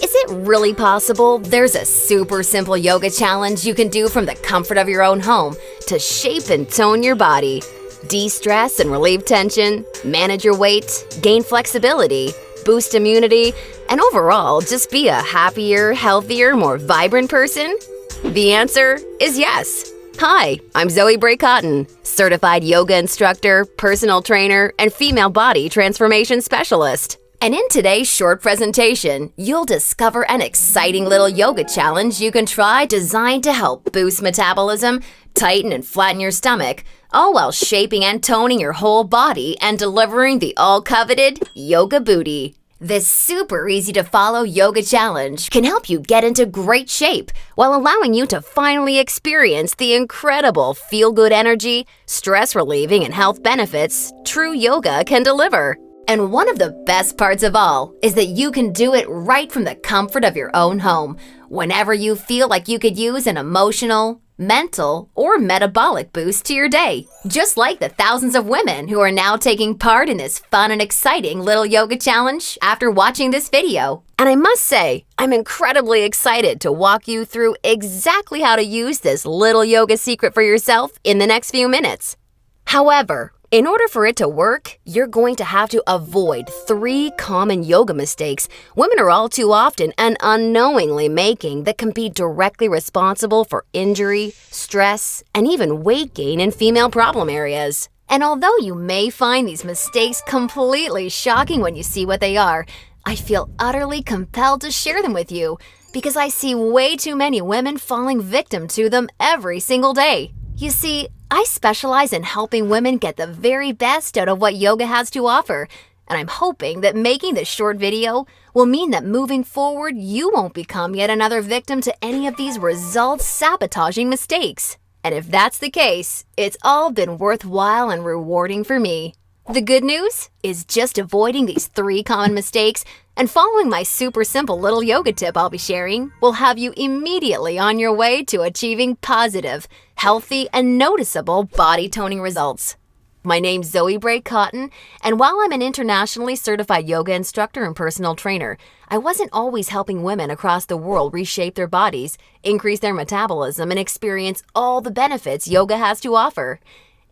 Is it really possible there's a super simple yoga challenge you can do from the comfort of your own home to shape and tone your body, de-stress and relieve tension, manage your weight, gain flexibility, boost immunity, and overall just be a happier, healthier, more vibrant person? The answer is yes. Hi, I'm Zoe Bray-Cotton, certified yoga instructor, personal trainer, and female body transformation specialist. And in today's short presentation, you'll discover an exciting little yoga challenge you can try designed to help boost metabolism, tighten and flatten your stomach, all while shaping and toning your whole body and delivering the all-coveted yoga booty. This super easy-to-follow yoga challenge can help you get into great shape while allowing you to finally experience the incredible feel-good energy, stress-relieving, and health benefits true yoga can deliver. And one of the best parts of all is that you can do it right from the comfort of your own home, whenever you feel like you could use an emotional, mental, or metabolic boost to your day. Just like the thousands of women who are now taking part in this fun and exciting little yoga challenge after watching this video. And I must say, I'm incredibly excited to walk you through exactly how to use this little yoga secret for yourself in the next few minutes. However, in order for it to work, you're going to have to avoid 3 common yoga mistakes women are all too often and unknowingly making that can be directly responsible for injury, stress, and even weight gain in female problem areas. And although you may find these mistakes completely shocking when you see what they are, I feel utterly compelled to share them with you because I see way too many women falling victim to them every single day. You see, I specialize in helping women get the very best out of what yoga has to offer, and I'm hoping that making this short video will mean that moving forward, you won't become yet another victim to any of these results-sabotaging mistakes. And if that's the case, it's all been worthwhile and rewarding for me. The good news is just avoiding these 3 common mistakes and following my super simple little yoga tip I'll be sharing will have you immediately on your way to achieving positive, healthy, and noticeable body toning results. My name's Zoe Bray-Cotton, and while I'm an internationally certified yoga instructor and personal trainer, I wasn't always helping women across the world reshape their bodies, increase their metabolism, and experience all the benefits yoga has to offer.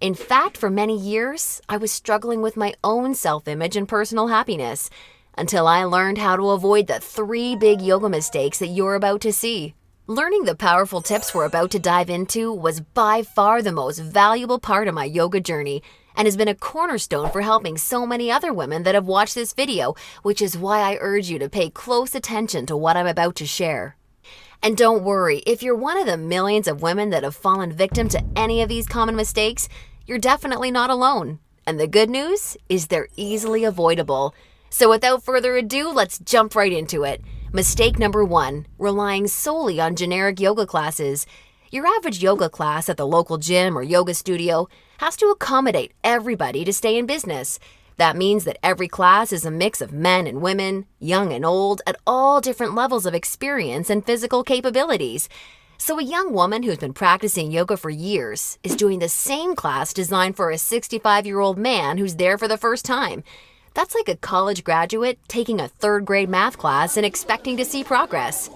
In fact, for many years, I was struggling with my own self-image and personal happiness until I learned how to avoid the 3 big yoga mistakes that you're about to see. Learning the powerful tips we're about to dive into was by far the most valuable part of my yoga journey and has been a cornerstone for helping so many other women that have watched this video, which is why I urge you to pay close attention to what I'm about to share. And don't worry, if you're one of the millions of women that have fallen victim to any of these common mistakes, you're definitely not alone. And the good news is they're easily avoidable. So without further ado, let's jump right into it. Mistake number 1, relying solely on generic yoga classes. Your average yoga class at the local gym or yoga studio has to accommodate everybody to stay in business. That means that every class is a mix of men and women, young and old, at all different levels of experience and physical capabilities. So a young woman who's been practicing yoga for years is doing the same class designed for a 65-year-old man who's there for the first time. That's like a college graduate taking a 3rd grade math class and expecting to see progress.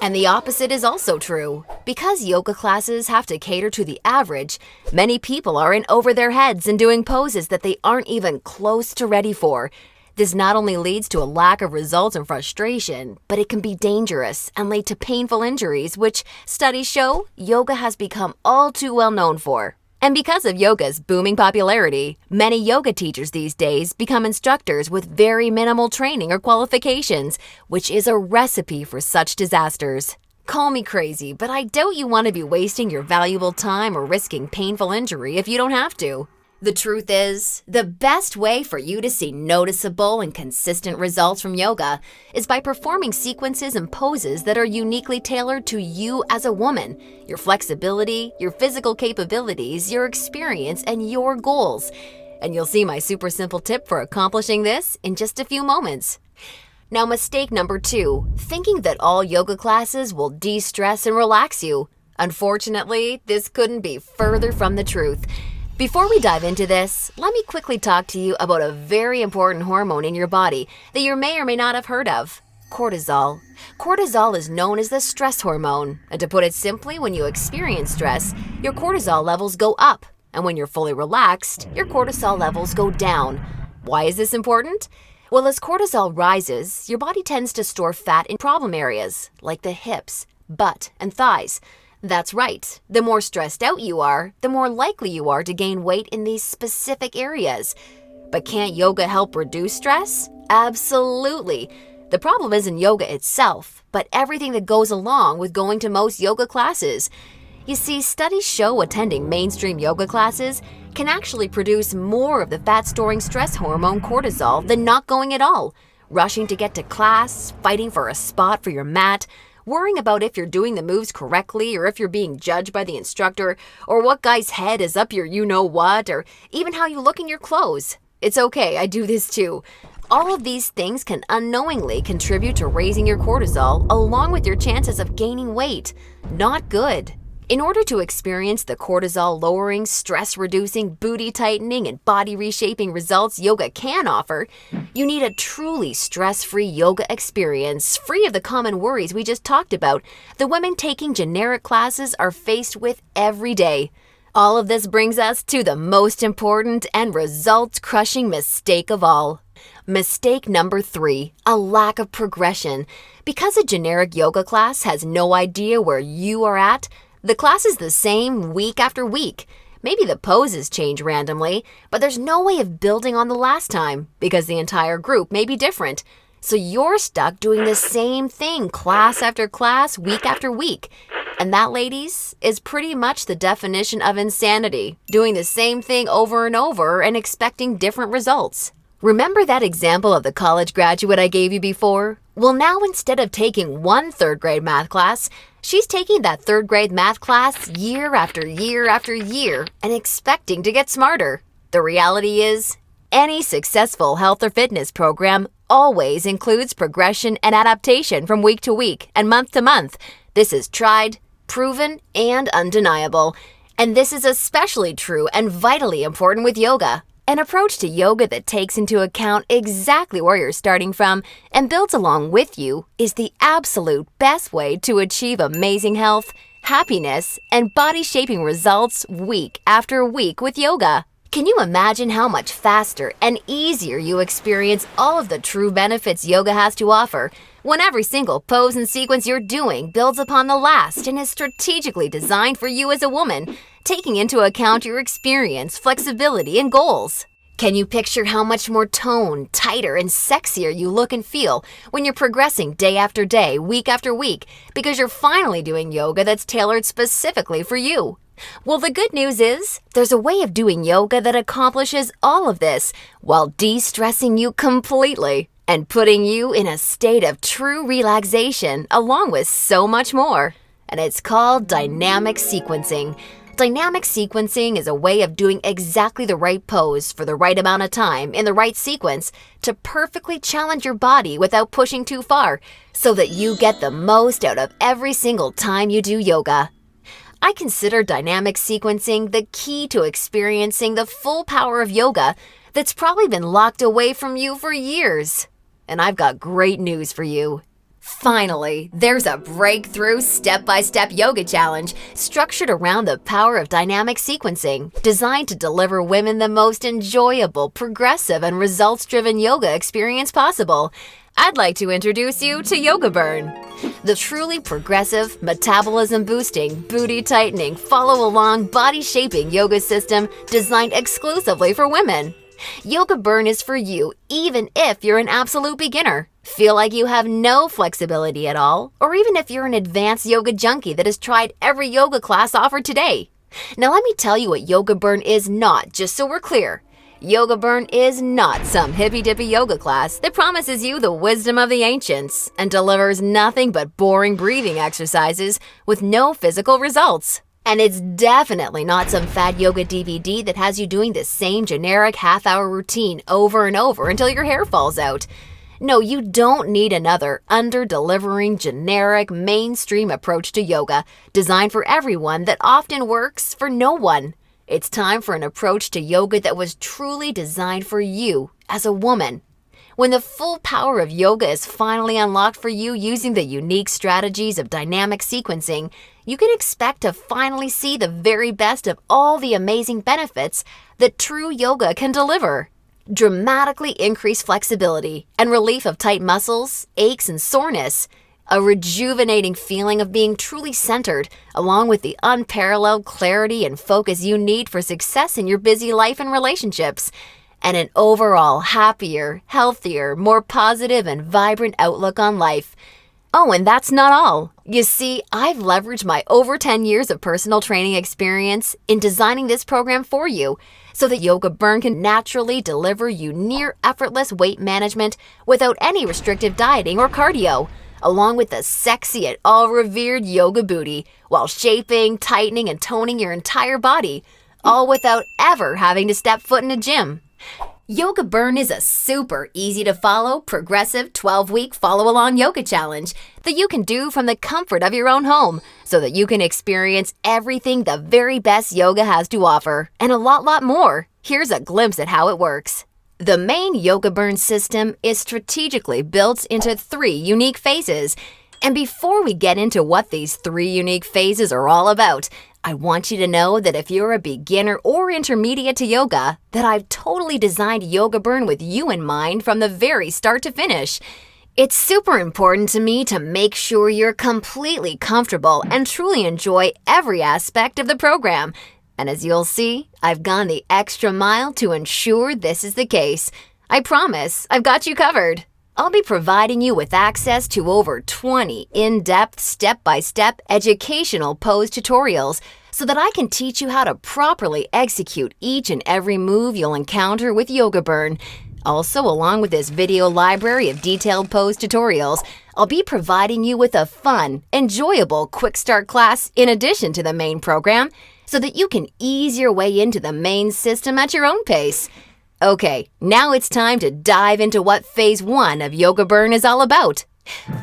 And the opposite is also true. Because yoga classes have to cater to the average, many people are in over their heads and doing poses that they aren't even close to ready for. This not only leads to a lack of results and frustration, but it can be dangerous and lead to painful injuries, which studies show yoga has become all too well known for. And because of yoga's booming popularity, many yoga teachers these days become instructors with very minimal training or qualifications, which is a recipe for such disasters. Call me crazy, but I doubt you want to be wasting your valuable time or risking painful injury if you don't have to. The truth is, the best way for you to see noticeable and consistent results from yoga is by performing sequences and poses that are uniquely tailored to you as a woman, your flexibility, your physical capabilities, your experience, and your goals. And you'll see my super simple tip for accomplishing this in just a few moments. Now, mistake number 2, thinking that all yoga classes will de-stress and relax you. Unfortunately, this couldn't be further from the truth. Before we dive into this, let me quickly talk to you about a very important hormone in your body that you may or may not have heard of. Cortisol. Cortisol is known as the stress hormone, and to put it simply, when you experience stress, your cortisol levels go up, and when you're fully relaxed, your cortisol levels go down. Why is this important? Well, as cortisol rises, your body tends to store fat in problem areas, like the hips, butt, and thighs. That's right. The more stressed out you are, the more likely you are to gain weight in these specific areas. But can't yoga help reduce stress? Absolutely. The problem isn't yoga itself, but everything that goes along with going to most yoga classes. You see, studies show attending mainstream yoga classes can actually produce more of the fat-storing stress hormone cortisol than not going at all. Rushing to get to class, fighting for a spot for your mat, worrying about if you're doing the moves correctly or if you're being judged by the instructor, or what guy's head is up your you-know-what, or even how you look in your clothes. It's okay, I do this too. All of these things can unknowingly contribute to raising your cortisol along with your chances of gaining weight. Not good. In order to experience the cortisol-lowering, stress-reducing, booty-tightening, and body-reshaping results yoga can offer, you need a truly stress-free yoga experience, free of the common worries we just talked about the women taking generic classes are faced with every day. All of this brings us to the most important and results-crushing mistake of all. Mistake number 3, a lack of progression. Because a generic yoga class has no idea where you are at, the class is the same week after week. Maybe the poses change randomly, but there's no way of building on the last time because the entire group may be different. So you're stuck doing the same thing class after class, week after week. And that, ladies, is pretty much the definition of insanity, doing the same thing over and over and expecting different results. Remember that example of the college graduate I gave you before? Well, now instead of taking one third-grade math class, she's taking that third-grade math class year after year after year and expecting to get smarter. The reality is, any successful health or fitness program always includes progression and adaptation from week to week and month to month. This is tried, proven, and undeniable. And this is especially true and vitally important with yoga. An approach to yoga that takes into account exactly where you're starting from and builds along with you is the absolute best way to achieve amazing health, happiness, and body-shaping results week after week with yoga. Can you imagine how much faster and easier you experience all of the true benefits yoga has to offer when every single pose and sequence you're doing builds upon the last and is strategically designed for you as a woman, taking into account your experience, flexibility, and goals? Can you picture how much more toned, tighter, and sexier you look and feel when you're progressing day after day, week after week, because you're finally doing yoga that's tailored specifically for you? Well, the good news is, there's a way of doing yoga that accomplishes all of this while de-stressing you completely and putting you in a state of true relaxation along with so much more. And it's called dynamic sequencing. Dynamic sequencing is a way of doing exactly the right pose for the right amount of time in the right sequence to perfectly challenge your body without pushing too far so that you get the most out of every single time you do yoga. I consider dynamic sequencing the key to experiencing the full power of yoga that's probably been locked away from you for years. And I've got great news for you. Finally, there's a breakthrough step-by-step yoga challenge structured around the power of dynamic sequencing, designed to deliver women the most enjoyable, progressive, and results-driven yoga experience possible. I'd like to introduce you to yogaburn, the truly progressive, metabolism-boosting, booty-tightening, follow-along, body-shaping yoga system designed exclusively for women. yogaburn is for you even if you're an absolute beginner, feel like you have no flexibility at all, or even if you're an advanced yoga junkie that has tried every yoga class offered today. Now let me tell you what yogaburn is not, just so we're clear. yogaburn is not some hippy-dippy yoga class that promises you the wisdom of the ancients and delivers nothing but boring breathing exercises with no physical results. And it's definitely not some fad yoga DVD that has you doing the same generic half-hour routine over and over until your hair falls out. No, you don't need another under-delivering, generic, mainstream approach to yoga designed for everyone that often works for no one. It's time for an approach to yoga that was truly designed for you as a woman. When the full power of yoga is finally unlocked for you using the unique strategies of dynamic sequencing, you can expect to finally see the very best of all the amazing benefits that true yoga can deliver. Dramatically increased flexibility and relief of tight muscles, aches, and soreness. A rejuvenating feeling of being truly centered, along with the unparalleled clarity and focus you need for success in your busy life and relationships. And an overall happier, healthier, more positive, and vibrant outlook on life. Oh, and that's not all. You see, I've leveraged my over 10 years of personal training experience in designing this program for you so that yogaburn can naturally deliver you near effortless weight management without any restrictive dieting or cardio, along with the sexy and all-revered yoga booty, while shaping, tightening, and toning your entire body, all without ever having to step foot in a gym. yogaburn is a super easy-to-follow, progressive 12-week follow-along yoga challenge that you can do from the comfort of your own home so that you can experience everything the very best yoga has to offer, and a lot more. Here's a glimpse at how it works. The main yogaburn system is strategically built into 3 unique phases. And before we get into what these 3 unique phases are all about, I want you to know that if you're a beginner or intermediate to yoga, that I've totally designed yogaburn with you in mind from the very start to finish. It's super important to me to make sure you're completely comfortable and truly enjoy every aspect of the program. And as you'll see, I've gone the extra mile to ensure this is the case. I promise, I've got you covered. I'll be providing you with access to over 20 in-depth, step-by-step educational pose tutorials so that I can teach you how to properly execute each and every move you'll encounter with yogaburn. Also, along with this video library of detailed pose tutorials, I'll be providing you with a fun, enjoyable quick start class in addition to the main program so that you can ease your way into the main system at your own pace. Okay, now it's time to dive into what Phase 1 of yogaburn is all about.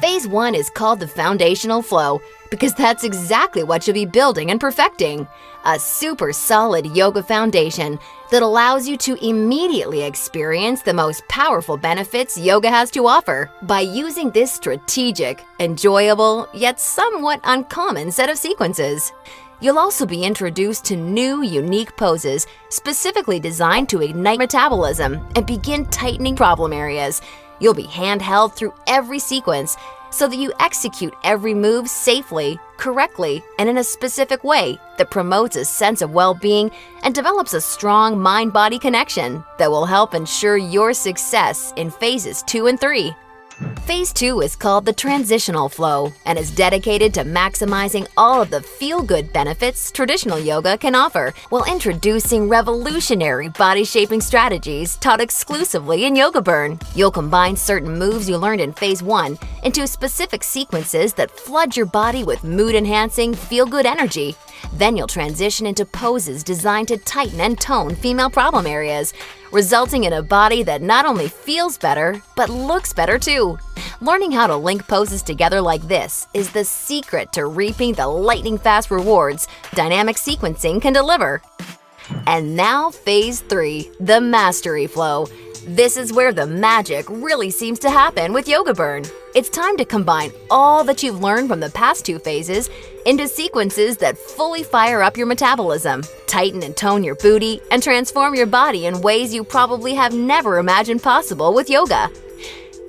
Phase 1 is called the foundational flow because that's exactly what you'll be building and perfecting. A super solid yoga foundation that allows you to immediately experience the most powerful benefits yoga has to offer by using this strategic, enjoyable, yet somewhat uncommon set of sequences. You'll also be introduced to new, unique poses specifically designed to ignite metabolism and begin tightening problem areas. You'll be handheld through every sequence so that you execute every move safely, correctly, and in a specific way that promotes a sense of well-being and develops a strong mind-body connection that will help ensure your success in phases 2 and 3. Phase 2 is called the transitional flow and is dedicated to maximizing all of the feel-good benefits traditional yoga can offer while introducing revolutionary body-shaping strategies taught exclusively in yogaburn. You'll combine certain moves you learned in Phase 1 into specific sequences that flood your body with mood-enhancing, feel-good energy. Then you'll transition into poses designed to tighten and tone female problem areas, resulting in a body that not only feels better, but looks better too. Learning how to link poses together like this is the secret to reaping the lightning-fast rewards dynamic sequencing can deliver. And now Phase 3, the mastery flow. This is where the magic really seems to happen with yogaburn. It's time to combine all that you've learned from the past 2 phases into sequences that fully fire up your metabolism, tighten and tone your booty, and transform your body in ways you probably have never imagined possible with yoga.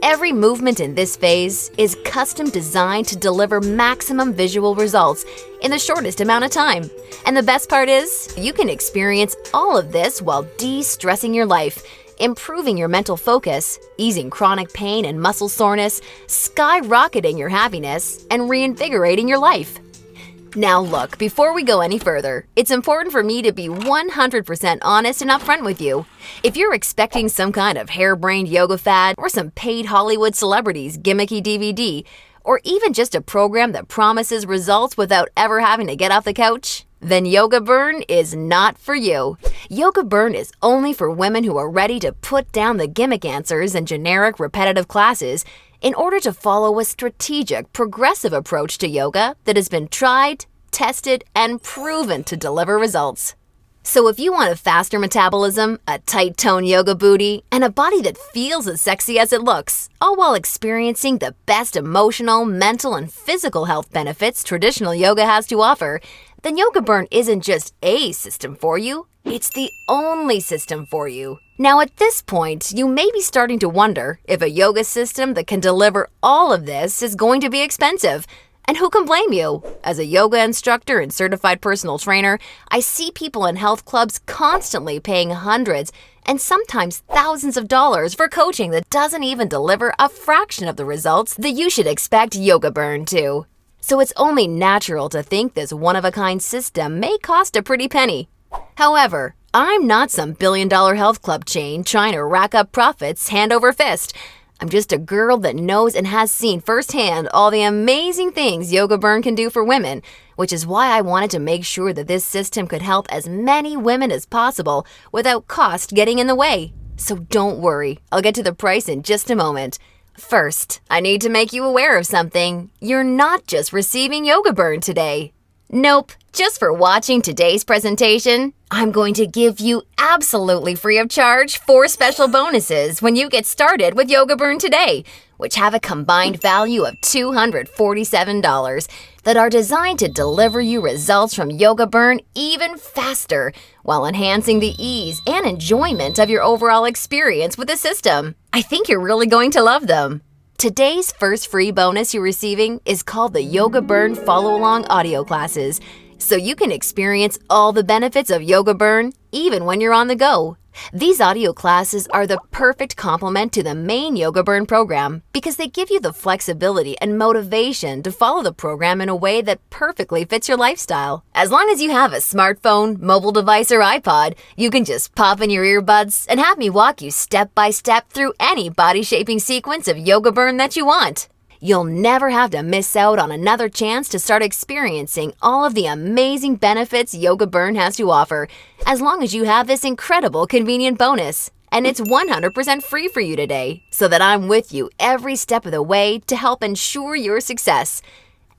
Every movement in this phase is custom designed to deliver maximum visual results in the shortest amount of time. And the best part is, you can experience all of this while de-stressing your life, improving your mental focus, easing chronic pain and muscle soreness, skyrocketing your happiness, and reinvigorating your life. Now look, before we go any further, it's important for me to be 100% honest and upfront with you. If you're expecting some kind of harebrained yoga fad or some paid Hollywood celebrities gimmicky DVD, or even just a program that promises results without ever having to get off the couch, then yogaburn is not for you. Yogaburn is only for women who are ready to put down the gimmick answers and generic repetitive classes in order to follow a strategic, progressive approach to yoga that has been tried, tested, and proven to deliver results. So if you want a faster metabolism, a tight-toned yoga booty, and a body that feels as sexy as it looks, all while experiencing the best emotional, mental, and physical health benefits traditional yoga has to offer, then yogaburn isn't just a system for you, it's the only system for you. Now at this point, you may be starting to wonder if a yoga system that can deliver all of this is going to be expensive. And who can blame you? As a yoga instructor and certified personal trainer, I see people in health clubs constantly paying hundreds and sometimes thousands of dollars for coaching that doesn't even deliver a fraction of the results that you should expect yogaburn to. So it's only natural to think this one-of-a-kind system may cost a pretty penny. However, I'm not some billion-dollar health club chain trying to rack up profits hand over fist. I'm just a girl that knows and has seen firsthand all the amazing things yogaburn can do for women, which is why I wanted to make sure that this system could help as many women as possible without cost getting in the way. So don't worry, I'll get to the price in just a moment. First, I need to make you aware of something. You're not just receiving yogaburn today. Nope, just for watching today's presentation, I'm going to give you absolutely free of charge 4 special bonuses when you get started with yogaburn today, which have a combined value of $247 that are designed to deliver you results from yogaburn even faster while enhancing the ease and enjoyment of your overall experience with the system. I think you're really going to love them. Today's first free bonus you're receiving is called the yogaburn follow-along audio classes, so you can experience all the benefits of yogaburn even when you're on the go. These audio classes are the perfect complement to the main yogaburn program because they give you the flexibility and motivation to follow the program in a way that perfectly fits your lifestyle. As long as you have a smartphone, mobile device, or iPod, you can just pop in your earbuds and have me walk you step by step through any body-shaping sequence of yogaburn that you want. You'll never have to miss out on another chance to start experiencing all of the amazing benefits yogaburn has to offer, as long as you have this incredible convenient bonus. And it's 100% free for you today, so that I'm with you every step of the way to help ensure your success.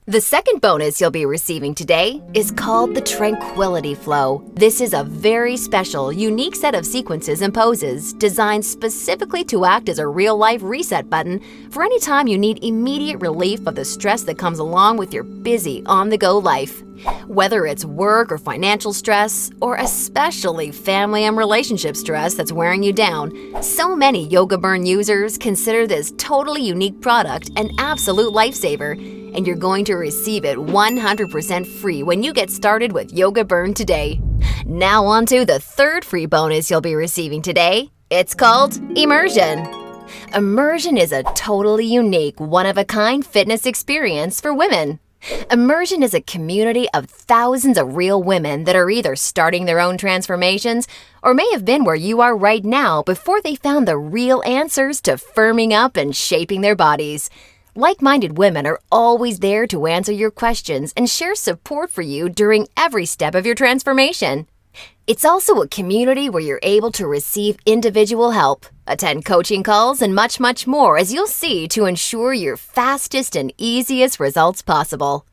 The second bonus you'll be receiving today is called the Tranquility Flow. This is a very special, unique set of sequences and poses designed specifically to act as a real-life reset button for any time you need immediate relief of the stress that comes along with your busy, on-the-go life. Whether it's work or financial stress, or especially family and relationship stress that's wearing you down, so many yogaburn users consider this totally unique product an absolute lifesaver, and you're going to receive it 100% free when you get started with yogaburn today. Now on to the third free bonus you'll be receiving today. It's called Immersion. Immersion is a totally unique, one-of-a-kind fitness experience for women. Immersion is a community of thousands of real women that are either starting their own transformations or may have been where you are right now before they found the real answers to firming up and shaping their bodies. Like-minded women are always there to answer your questions and share support for you during every step of your transformation. It's also a community where you're able to receive individual help, attend coaching calls, and much, much more, as you'll see, to ensure your fastest and easiest results possible.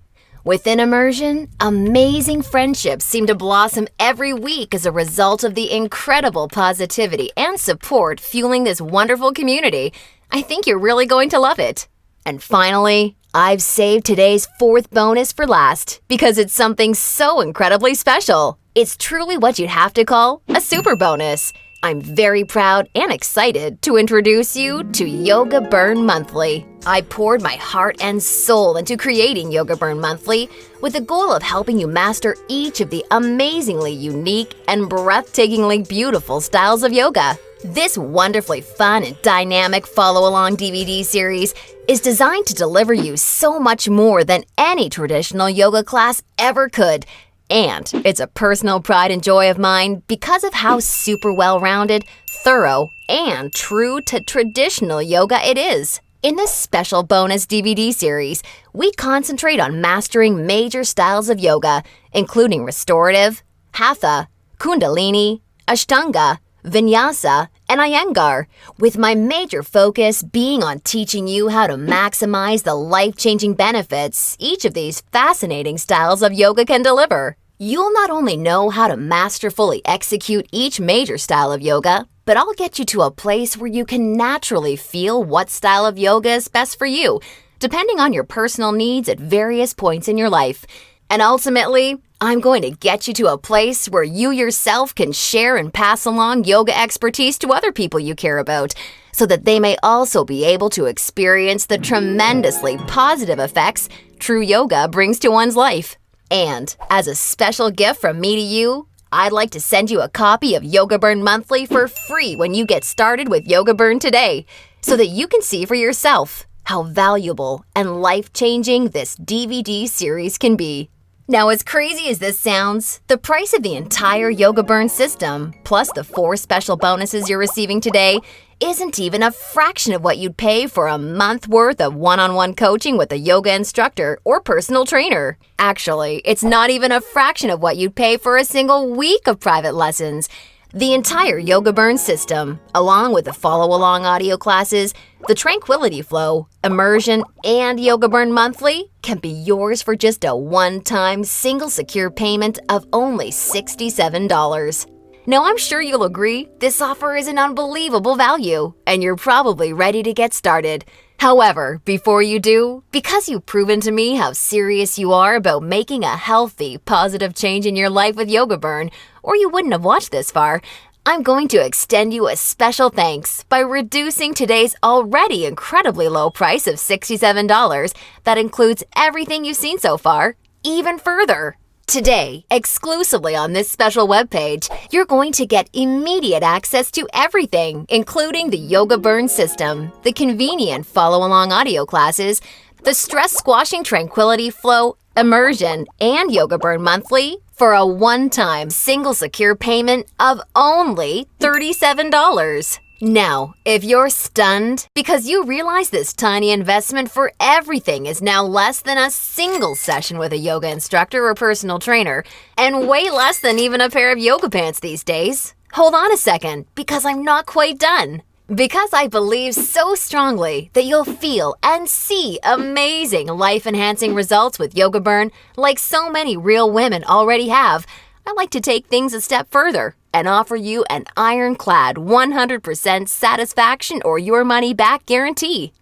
Within Immersion, amazing friendships seem to blossom every week as a result of the incredible positivity and support fueling this wonderful community. I think you're really going to love it. And finally, I've saved today's fourth bonus for last because it's something so incredibly special. It's truly what you'd have to call a super bonus. I'm very proud and excited to introduce you to yogaburn Monthly. I poured my heart and soul into creating yogaburn Monthly with the goal of helping you master each of the amazingly unique and breathtakingly beautiful styles of yoga. This wonderfully fun and dynamic follow-along DVD series is designed to deliver you so much more than any traditional yoga class ever could. And it's a personal pride and joy of mine because of how super well-rounded, thorough, and true to traditional yoga it is. In this special bonus DVD series, we concentrate on mastering major styles of yoga, including restorative, hatha, kundalini, ashtanga, vinyasa, and iyengar, with my major focus being on teaching you how to maximize the life-changing benefits each of these fascinating styles of yoga can deliver. You'll not only know how to masterfully execute each major style of yoga, but I'll get you to a place where you can naturally feel what style of yoga is best for you, depending on your personal needs at various points in your life. And ultimately, I'm going to get you to a place where you yourself can share and pass along yoga expertise to other people you care about, so that they may also be able to experience the tremendously positive effects true yoga brings to one's life. And as a special gift from me to you, I'd like to send you a copy of yogaburn Monthly for free when you get started with yogaburn today, so that you can see for yourself how valuable and life-changing this DVD series can be. Now, as crazy as this sounds, the price of the entire yogaburn system, plus the 4 special bonuses you're receiving today, isn't even a fraction of what you'd pay for a month worth of one-on-one coaching with a yoga instructor or personal trainer. Actually, it's not even a fraction of what you'd pay for a single week of private lessons. The entire yogaburn system, along with the follow-along audio classes, the Tranquility Flow, Immersion, and yogaburn Monthly, can be yours for just a one-time single secure payment of only $67. Now, I'm sure you'll agree this offer is an unbelievable value, and you're probably ready to get started. However, before you do, because you've proven to me how serious you are about making a healthy, positive change in your life with yogaburn, or you wouldn't have watched this far, I'm going to extend you a special thanks by reducing today's already incredibly low price of $67 that includes everything you've seen so far, even further. Today, exclusively on this special webpage, you're going to get immediate access to everything, including the yogaburn system, the convenient follow-along audio classes, the stress-squashing Tranquility Flow, Immersion, and yogaburn Monthly for a one-time single secure payment of only $37. Now, if you're stunned because you realize this tiny investment for everything is now less than a single session with a yoga instructor or personal trainer, and way less than even a pair of yoga pants these days, hold on a second, because I'm not quite done. Because I believe so strongly that you'll feel and see amazing life-enhancing results with yogaburn like so many real women already have, I'd like to take things a step further and offer you an ironclad 100% satisfaction or your money back guarantee.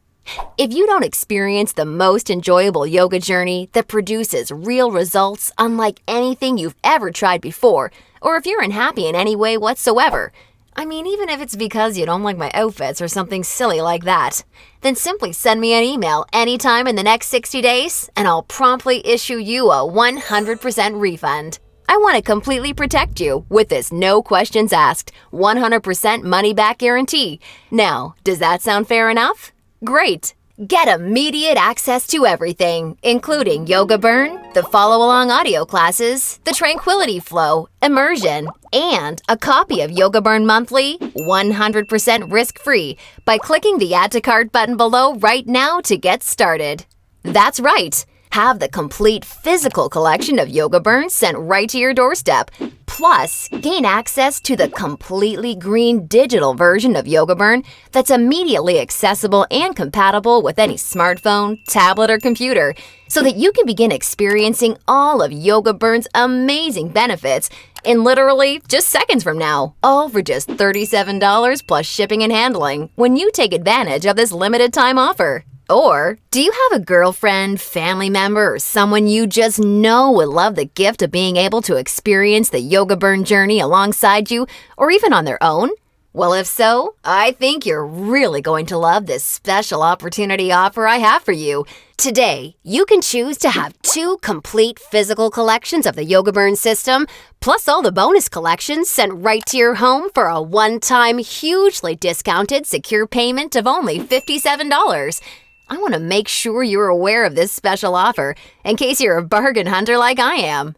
If you don't experience the most enjoyable yoga journey that produces real results unlike anything you've ever tried before, or if you're unhappy in any way whatsoever, even if it's because you don't like my outfits or something silly like that, then simply send me an email anytime in the next 60 days and I'll promptly issue you a 100% refund. I want to completely protect you with this no questions asked, 100% money back guarantee. Now, does that sound fair enough? Great! Get immediate access to everything, including yogaburn, the follow-along audio classes, the Tranquility Flow, Immersion, and a copy of yogaburn Monthly 100% risk-free by clicking the Add to Cart button below right now to get started. That's right! Have the complete physical collection of yogaburn sent right to your doorstep. Plus, gain access to the completely green digital version of yogaburn that's immediately accessible and compatible with any smartphone, tablet, or computer, so that you can begin experiencing all of yogaburns amazing benefits in literally just seconds from now, all for just $37 plus shipping and handling when you take advantage of this limited time offer. Or, do you have a girlfriend, family member, or someone you just know would love the gift of being able to experience the yogaburn journey alongside you, or even on their own? Well, if so, I think you're really going to love this special opportunity offer I have for you. Today, you can choose to have 2 complete physical collections of the yogaburn system, plus all the bonus collections sent right to your home for a one-time, hugely discounted secure payment of only $57. I want to make sure you're aware of this special offer in case you're a bargain hunter like I am.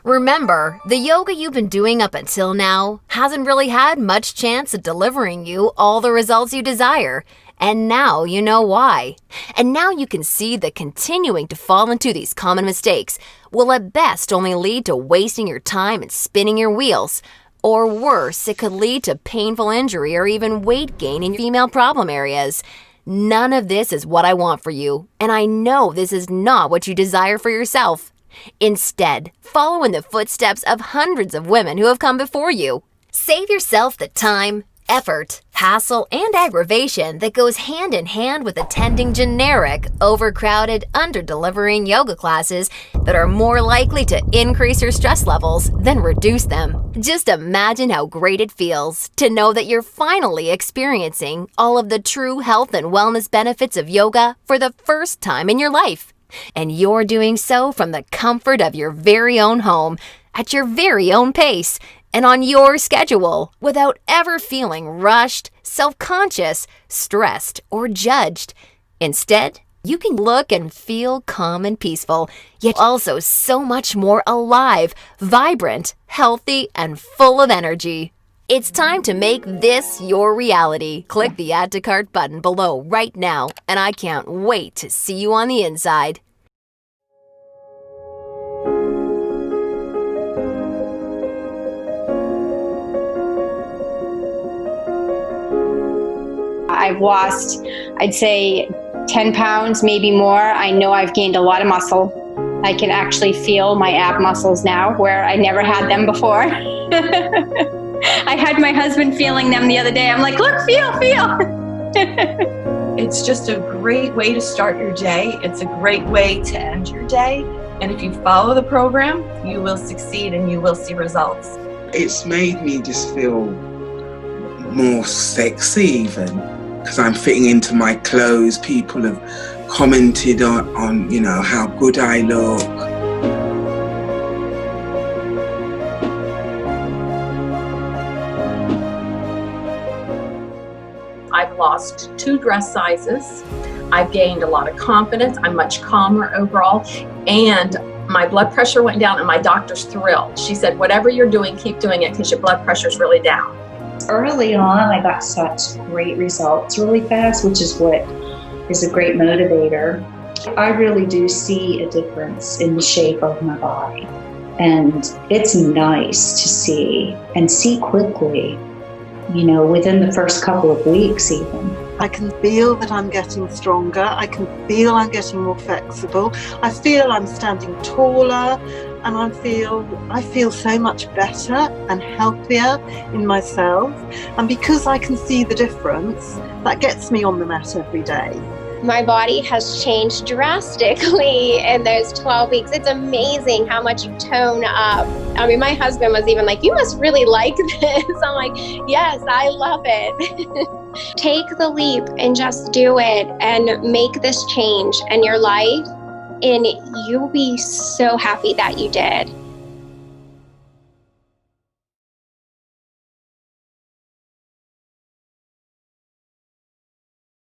Remember, the yoga you've been doing up until now hasn't really had much chance of delivering you all the results you desire, and now you know why. And now you can see that continuing to fall into these common mistakes will at best only lead to wasting your time and spinning your wheels. Or worse, it could lead to painful injury or even weight gain in your female problem areas. None of this is what I want for you, and I know this is not what you desire for yourself. Instead, follow in the footsteps of hundreds of women who have come before you. Save yourself the time, effort, hassle, and aggravation that goes hand in hand with attending generic, overcrowded, under-delivering yoga classes that are more likely to increase your stress levels than reduce them. Just imagine how great it feels to know that you're finally experiencing all of the true health and wellness benefits of yoga for the first time in your life. And you're doing so from the comfort of your very own home, at your very own pace, and on your schedule, without ever feeling rushed, self-conscious, stressed, or judged. Instead, you can look and feel calm and peaceful, yet also so much more alive, vibrant, healthy, and full of energy. It's time to make this your reality. Click the Add to Cart button below right now, and I can't wait to see you on the inside. I've lost, I'd say, 10 pounds, maybe more. I know I've gained a lot of muscle. I can actually feel my ab muscles now where I never had them before. I had my husband feeling them the other day. I'm like, look, feel. It's just a great way to start your day. It's a great way to end your day. And if you follow the program, you will succeed and you will see results. It's made me just feel more sexy even, because I'm fitting into my clothes. People have commented on you know, how good I look. I've lost 2 dress sizes. I've gained a lot of confidence. I'm much calmer overall. And my blood pressure went down and my doctor's thrilled. She said, whatever you're doing, keep doing it because your blood pressure's really down. Early on, I got such great results really fast, which is what is a great motivator. I really do see a difference in the shape of my body. And it's nice to see, and see quickly, you know, within the first couple of weeks even. I can feel that I'm getting stronger. I can feel I'm getting more flexible. I feel I'm standing taller, and I feel so much better and healthier in myself. And because I can see the difference, that gets me on the mat every day. My body has changed drastically in those 12 weeks. It's amazing how much you tone up. I mean, my husband was even like, you must really like this. I'm like, yes, I love it. Take the leap and just do it and make this change in your life, and you'll be so happy that you did.